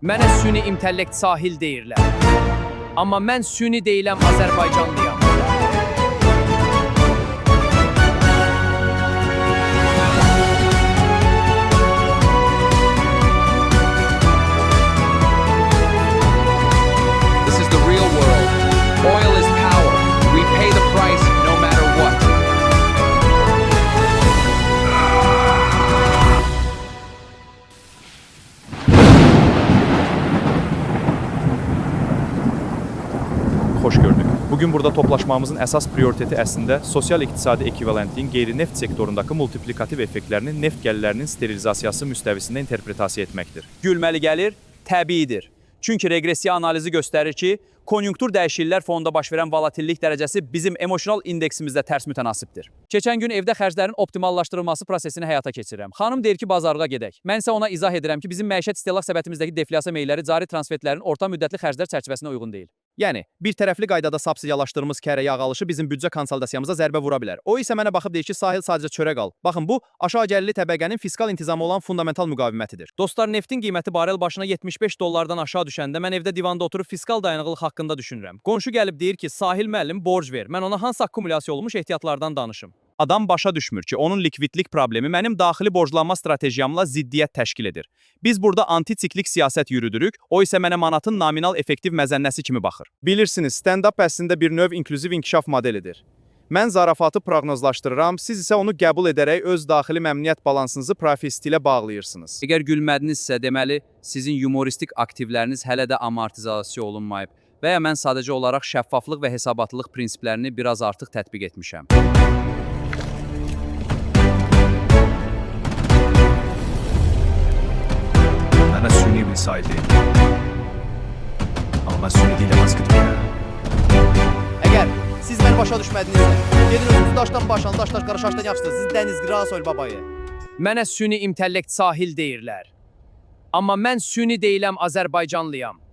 Mənə süni intellekt sahil deyirlər. Amma mən süni deyiləm Azərbaycanlıyam. This is the real world. Oil is power. We pay the price no matter what. Xoş gördük. Bugün burada toplaşmamızın əsas prioriteti əslində sosial-iqtisadi ekvivalentliyin qeyri-neft sektorundakı multiplikativ effektlərini neft gəlirlərinin sterilizasiyası müstəvisində interpretasiya etməkdir. Gülməli gəlir, təbiidir. Çünki reqressiya analizi göstərir ki, konjunktur dəyişikliklər fonunda baş verən volatillik dərəcəsi bizim emosional indeksimizdə tərs mütənasibdir. Keçən gün evdə xərclərin optimallaşdırılması prosesini həyata keçirirəm. Xanım deyir ki, bazarlığa gedək. Mən isə ona izah edirəm ki, bizim məişət istehlak səbətimizdəki deflyasiya meyilləri cari transfertlərin orta müddətli xərclər çərçivəsinə uyğun deyil. Yəni, bir tərəfli qaydada subsidiyalaşdırdığımız kərə yağ alışı bizim büdcə konsolidasiyamıza zərbə vura bilər. O isə mənə baxıb deyir ki, sahil sadəcə çörək al. Baxın, bu, aşağı gəlirli təbəqənin fiskal intizamı olan fundamental müqavimətidir. Dostlar, neftin qiyməti barel başına 75 dollardan aşağı düşəndə mən evdə divanda oturub fiskal dayanıqlıq haqqında düşünürəm. Qonşu gəlib deyir ki, Sahil müəllim borc ver. Mən ona hansı akkumulyasiya olmuş ehtiyatlardan danışım. Adam başa düşmür ki, onun likvidlik problemi mənim daxili borclanma stratejiyamla ziddiyyət təşkil edir. Biz burada anti-siklik siyasət yürüdürük, o isə mənə manatın nominal effektiv məzənnəsi kimi baxır. Bilirsiniz, stand-up əslində bir növ inklüziv inkişaf modelidir. Mən zarafatı proqnozlaşdırıram, siz isə onu qəbul edərək öz daxili məmnuniyyət balansınızı profit ilə bağlayırsınız. Əgər gülmədinizsə, deməli, sizin yumoristik aktivləriniz hələ də amortizasiya olunmayıb və ya mən sadəcə olaraq şəffaflıq və hesabatlılıq prinsiplərini biraz artıq tətbiq etmişəm. Mənə süni misal deyil. Amma mən süni deyiləm askıtmıyam. Əgər siz məni başa düşmədinizsə, gedin özünüz daşdan başlan, daşlar qarışaşdan yapsınız. Siz dəniz qırasol babayı. Mənə süni intellekt sahil deyirlər. Amma mən süni deyiləm Azərbaycanlıyam.